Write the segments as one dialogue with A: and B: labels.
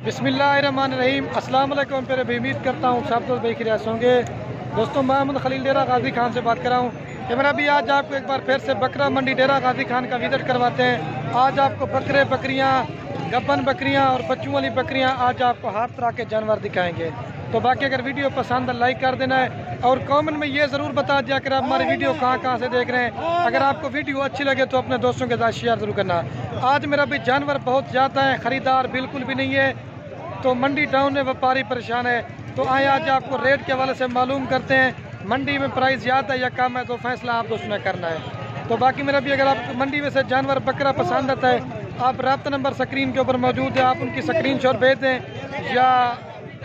A: बिस्मिल्लाहिर्रहमानिर्रहीम। अस्सलाम वालेकुम। फिर भी उम्मीद करता हूँ सब लोग बेखियात होंगे। दोस्तों, मोहम्मद खलील डेरा गाजी खान से बात कर रहा हूँ कि मेरा भी आज आपको एक बार फिर से बकरा मंडी डेरा गाजी खान का विजिट करवाते हैं। आज आपको बकरे, बकरियाँ, गब्बन बकरियाँ और बच्चों वाली बकरियाँ, आज आपको हर तरह के जानवर दिखाएंगे। तो बाकी अगर वीडियो पसंद है लाइक कर देना है और कमेंट में ये ज़रूर बता दिया कर आप हमारी वीडियो कहाँ से देख रहे हैं। अगर आपको वीडियो अच्छी लगे तो अपने दोस्तों के साथ शेयर ज़रूर करना। आज मेरा भी जानवर बहुत ज़्यादा है, ख़रीदार बिल्कुल भी नहीं है, तो मंडी टाउन में व्यापारी परेशान है। तो आए आज आपको रेट के हवाले से मालूम करते हैं, मंडी में प्राइस ज़्यादा है या कम है, तो फैसला आप दोस्तों ने करना है। तो बाकी मेरा भी अगर आपको मंडी में से जानवर बकरा पसंद आता है, आप रब्ता नंबर स्क्रीन के ऊपर मौजूद है, आप उनकी स्क्रीनशॉट भेज दें या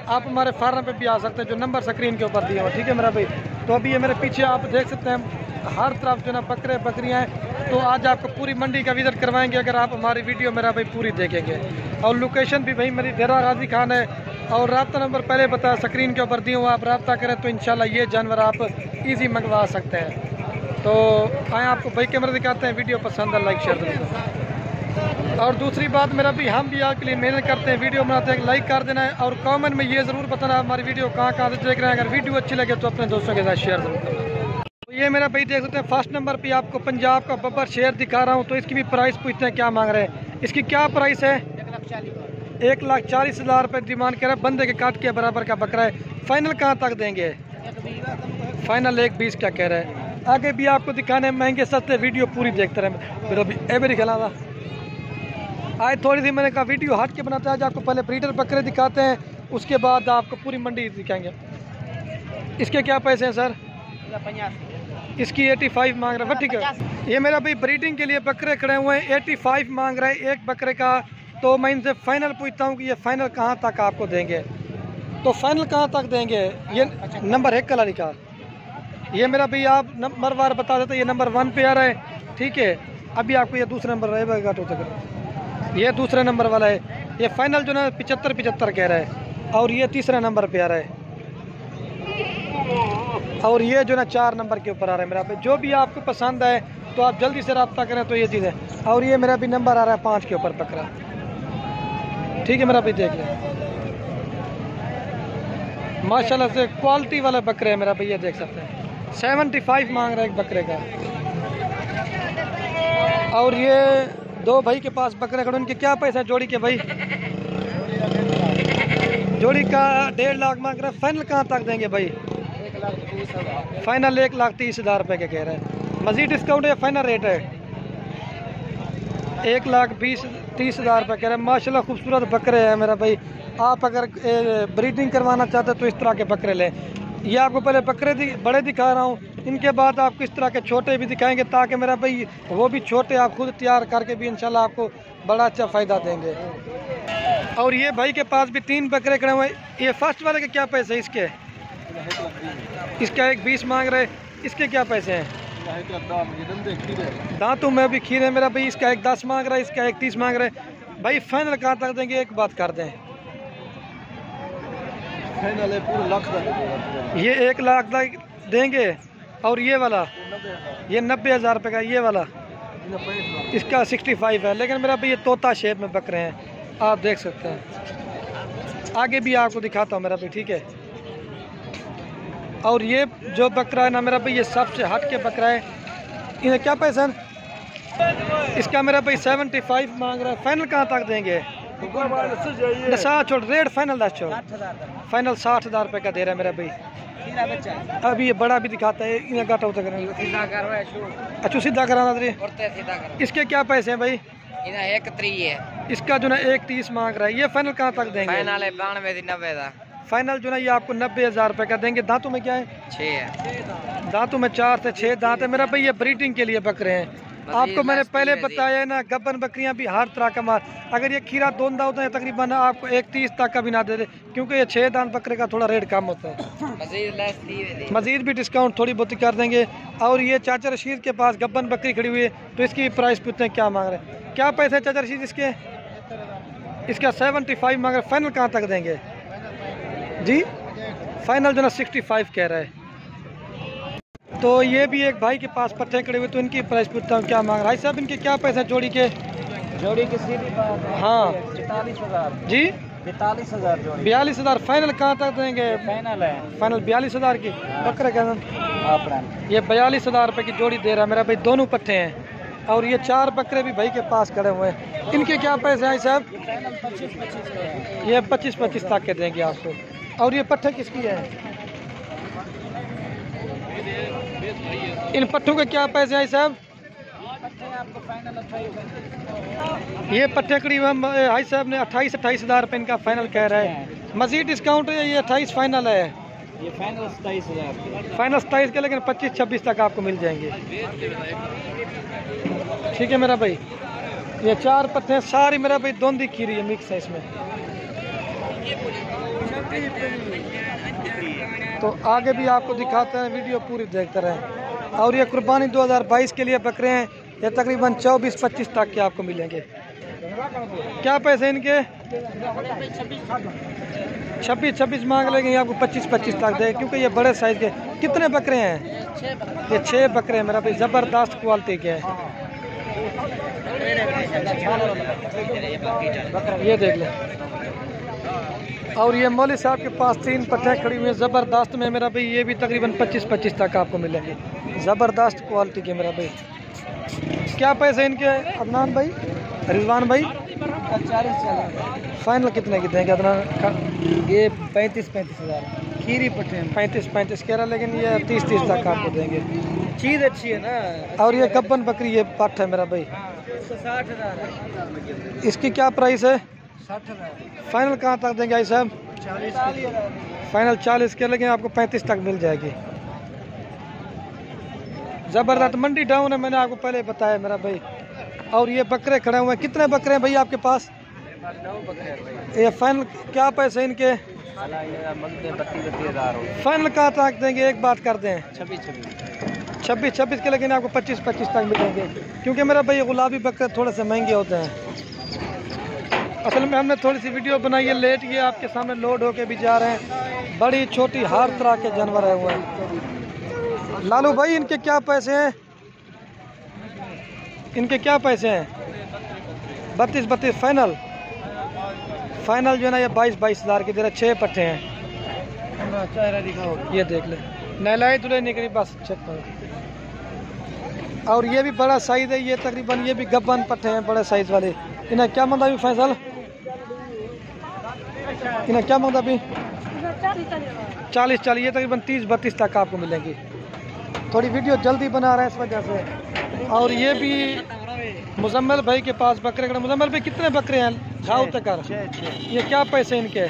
A: आप हमारे फार्म पे भी आ सकते हैं जो नंबर स्क्रीन के ऊपर दिए हुए। ठीक है मेरा भाई। तो अभी ये मेरे पीछे आप देख सकते हैं हर तरफ जो ना बकरे बकरियाँ हैं। तो आज आपको पूरी मंडी का विजिट करवाएंगे अगर आप हमारी वीडियो मेरा भाई पूरी देखेंगे। और लोकेशन भी भाई मेरी डेरा गाजी खान है और रब्ता नंबर पहले बता स्क्रीन के ऊपर दिए हुआ, आप रब्ता करें तो इंशाल्लाह ये जानवर आप ईजी मंगवा सकते हैं। तो आए आपको भाई कैमरा दिखाते हैं, वीडियो पसंद है लाइक शेयर करें। और दूसरी बात मेरा भी, हम भी आपके लिए मेहनत करते हैं, वीडियो बनाते हैं, लाइक कर देना है और कमेंट में ये ज़रूर बताना हमारी वीडियो कहाँ से देख रहे हैं। अगर वीडियो अच्छी लगे तो अपने दोस्तों के साथ शेयर जरूर करना। तो ये मेरा भाई देख सकते हैं फर्स्ट नंबर पे आपको पंजाब का बब्बर शेर दिखा रहा हूँ। तो इसकी भी प्राइस पूछते हैं क्या मांग रहे हैं। इसकी क्या प्राइस है? 1,40,000 रुपये डिमांड कर रहा है। बंदे के काट के बराबर का बकरा है। फाइनल कहाँ तक देंगे? फाइनल 1,20 क्या कह रहे हैं। आगे भी आपको दिखाने महंगे सस्ते, वीडियो पूरी देखते रहे मेरा भी। मेरी खिला आज थोड़ी सी मैंने कहा वीडियो हट के बनाते हैं। आज आपको पहले ब्रीडर बकरे दिखाते हैं, उसके बाद आपको पूरी मंडी दिखाएंगे। इसके क्या पैसे हैं सर? इसकी 85 मांग रहा है। ठीक है, ये मेरा भाई ब्रीडिंग के लिए बकरे खड़े हुए हैं, 85 मांग रहा है एक बकरे का। तो मैं इनसे फाइनल पूछता हूँ कि ये फाइनल कहाँ तक आपको देंगे। तो फाइनल कहाँ तक देंगे? ये नंबर 1 कलारी का, ये मेरा भाई आप नंबर वार बता देते। ये नंबर 1 पे आ रहा है। ठीक है, अभी आपको ये दूसरा नंबर रहेगा तो ये दूसरे नंबर वाला है। ये फाइनल जो ना 75 कह रहा है और ये तीसरा नंबर पे आ रहा है और ये जो ना 4 नंबर के ऊपर आ रहा है। मेरा पे जो भी आपको पसंद है तो आप जल्दी से रब्ता करें तो ये चीज़ है। और ये मेरा भी नंबर आ रहा है 5 के ऊपर बकरा। ठीक है मेरा भी देख लें, माशाल्लाह से क्वालिटी वाला बकरे है मेरा भैया, देख सकते हैं। 75 मांग रहा है एक बकरे का। और ये दो भाई के पास बकरे खड़े, उनके क्या पैसा जोड़ी के भाई? जोड़ी का 1.5 लाख मांग रहा है। फाइनल कहाँ तक देंगे भाई?
B: 1,30,000।
A: फाइनल 1,30,000 रुपये के कह रहे हैं। मजीद डिस्काउंट है? फाइनल रेट है 1,20,30,000 रुपये कह रहे हैं। माशाल्लाह खूबसूरत बकरे हैं मेरा भाई। आप अगर ब्रीडिंग करवाना चाहते हैं तो इस तरह के बकरे लें। ये आपको पहले बकरे बड़े दिखा रहा हूँ, इनके बाद आपको इस तरह के छोटे भी दिखाएंगे ताकि मेरा भाई वो भी छोटे आप खुद तैयार करके भी इंशाल्लाह आपको बड़ा अच्छा फ़ायदा देंगे। और ये भाई के पास भी 3 बकरे खड़े हुए। ये फर्स्ट वाले के क्या पैसे हैं इसके? इसका 1,20 मांग रहे। इसके क्या पैसे हैं? दांतों में भी खीर है मेरा भाई। इसका 1,10 मांग रहा है, इसका 1,30 मांग रहे भाई। फाइनल कहाँ तक देंगे? एक बात कर दें,
B: फाइनल है पूरा लाख तक।
A: ये 1 लाख तक देंगे। और ये वाला ये 90,000 रुपये का, ये वाला इसका 65 है। लेकिन मेरा भाई ये तोता शेप में बकरे हैं, आप देख सकते हैं। आगे भी आपको दिखाता हूँ मेरा भाई। ठीक है, और ये जो बकरा है ना मेरा भाई, ये सबसे हट के बकरा है। इन्हें क्या पैसा है? इसका मेरा भाई 75 मांग रहा है। फाइनल कहाँ तक देंगे? छोड़ रेट फाइनल 10 छोड़। फाइनल 60,000 रुपये का दे रहा है मेरा भाई। अभी ये बड़ा भी दिखाता है, इन्हें घाटा उतर अच्छा सीधा कराना दे। इसके क्या पैसे हैं भाई?
C: 1,30 है।
A: इसका जो ना 1,30 मांग रहा है। ये फाइनल कहाँ तक देंगे?
C: फाइनल है 92,90 का।
A: फाइनल जो ना ये आपको 90,000 रुपये का देंगे। दांतों में क्या है?
C: 6 है।
A: दांतों में 4 से 6 दांत है मेरा भाई। ये ब्रीडिंग के लिए बकरे हैं। आपको मैंने पहले बताया ना, गब्बन बकरियां भी हर तरह का माल। अगर ये खीरा दोंदा होता है तकरीबन आपको 1,30 तक का भी ना दे दे, क्योंकि ये 6 दांत बकरे का थोड़ा रेट कम होता है। मजीद भी डिस्काउंट थोड़ी बहुत कर देंगे। और ये चाचा रशीद के पास गब्बन बकरी खड़ी हुई है, तो इसकी भी प्राइस पूछते हैं क्या मांग रहे हैं। क्या पैसे हैं चाचा रशीद इसके? इसका 75 मांग रहे। फाइनल कहाँ तक देंगे जी? फाइनल जो ना 65 कह रहा है। तो ये भी एक भाई के पास पट्टे खड़े हुए, तो इनकी प्राइस पूछता हूँ क्या मांग रहा है। साहब इनके क्या पैसे जोड़ी के?
B: जोड़ी की सीधी बात है।
A: हाँ
B: 44,000
A: जी,
B: 42,000 जोड़ी।
A: 42,000 फाइनल कहाँ तक देंगे?
B: फाइनल है।
A: फाइनल 42,000 की बकरे का
B: अपना
A: ये 42,000 रुपये की जोड़ी दे रहा है मेरा भाई। दोनों पट्टे हैं और ये 4 बकरे भी भाई के पास खड़े हुए हैं। इनके क्या पैसे हैं साहब?
B: फाइनल 25-25 के है।
A: ये 25-25 तक के देंगे आपको। और ये पट्टे किसकी है? इन पट्टों के क्या पैसे हैं साहब?
B: आपको फाइनल 28।
A: ये पट्टे करीब भाई साहब ने 28,000 रुपये इनका फाइनल कह रहा है। मजीद डिस्काउंट है? ये 28 फाइनल है।
B: ये फाइनल 27,000।
A: फाइनल 27 के, लेकिन 25-26 तक आपको मिल जाएंगे। ठीक है मेरा भाई। ये 4 पत्ते हैं सारी मेरा भाई दोंदी खीरी है, मिक्स है इसमें। तो आगे भी आपको दिखाते हैं, वीडियो पूरी देखते रहें। और ये कुर्बानी 2022 के लिए बकरे हैं। ये तकरीबन 24-25 तक के आपको मिलेंगे। क्या पैसे इनके? 26 मांग लेंगे, आपको 25-25 तक दे, क्योंकि ये बड़े साइज के। कितने बकरे हैं? ये 6 बकरे हैं मेरा भाई, ज़बरदस्त क्वालिटी के हैं। ये देख लें। और ये मौली साहब के पास 3 पट्टे खड़ी हुई हैं ज़बरदस्त में मेरा भाई। ये भी तकरीबन 25-25 तक आपको मिलेंगे, ज़बरदस्त क्वालिटी के मेरा भाई। क्या पैसे इनके अदनान भाई, रिजवान भाई?
B: 40,000।
A: फाइनल कितने की देंगे अदनान?
B: ये 35,000 खीरी पट्टे हैं।
A: 35-35 कह रहा, लेकिन ये 30-30 तक आपको देंगे।
B: चीज़ अच्छी है ना।
A: और ये गब्बन बकरी, ये पट है मेरा भाई।
B: 60,000।
A: इसकी क्या प्राइस है?
B: 60,000।
A: फाइनल कहाँ तक देंगे भाई साहब?
B: 40,000।
A: फाइनल 40 के, लेकिन आपको 35 तक मिल जाएगी। ज़बरदस्त मंडी डाउन है, मैंने आपको पहले बताया मेरा भाई। और ये बकरे खड़े हुए हैं। कितने बकरे हैं भाई आपके पास? ये फाइनल क्या पैसे इनके?
B: 32,000।
A: फाइनल कहाँ तक देंगे? एक बात कर दें,
B: 26,000
A: के, लेकिन आपको 25-25 तक मिलेंगे, क्योंकि मेरा भाई गुलाबी बकरे थोड़े से महंगे होते हैं। असल में हमने थोड़ी सी वीडियो बनाई है लेट, ये आपके सामने लोड होके भी जा रहे हैं। बड़ी छोटी हर तरह के जानवर है हुए हैं। लालू भाई इनके क्या पैसे हैं? इनके क्या पैसे हैं? 32 फाइनल जो है ना, ये 22,000 की दे रहे। 6 पट्टे हैं।
B: चेहरा दिखाओ।
A: ये देख ले, नहलाई धुलाई निकली बस, चेक करो। और ये भी बड़ा साइज है, ये तकरीबन ये भी गब्बन पट्टे हैं बड़े साइज वाले। इन्हें क्या मंगा भी फैसल? इन्हें क्या मंगा भी? 40, ये तकरीबन 30-32 तक आपको मिलेंगी। थोड़ी वीडियो जल्दी बना रहे हैं इस वजह से। और ये भी मुजम्मल भाई के पास बकरे खड़े। मुजम्मल भाई कितने बकरे हैं? खाओ तक। ये क्या पैसे इनके?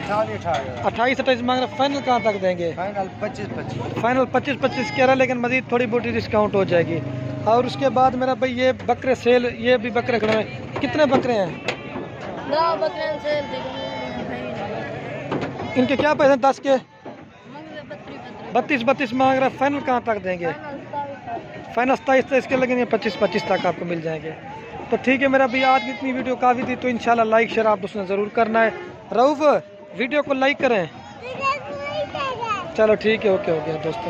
A: 28-28 मांग रहे। फाइनल कहाँ तक देंगे?
B: फाइनल 25-25।
A: फाइनल 25-25 कह रहा है, लेकिन मजीद थोड़ी बहुत डिस्काउंट हो जाएगी। और उसके बाद मेरा भाई ये बकरे सेल, ये भी बकरे खड़े हैं। कितने बकरे हैं? इनके क्या पैसे? 10 के 32 मांग रहा है। फाइनल कहाँ तक देंगे? फाइनल 27 के, लेकिन ये 25-25 तक आपको मिल जाएंगे। तो ठीक है मेरा भाई, आज की इतनी वीडियो काफ़ी थी। तो इंशाल्लाह लाइक शेयर आप उसने ज़रूर करना है। रऊफ वीडियो को लाइक करें। चलो ठीक है, ओके हो गया दोस्तों।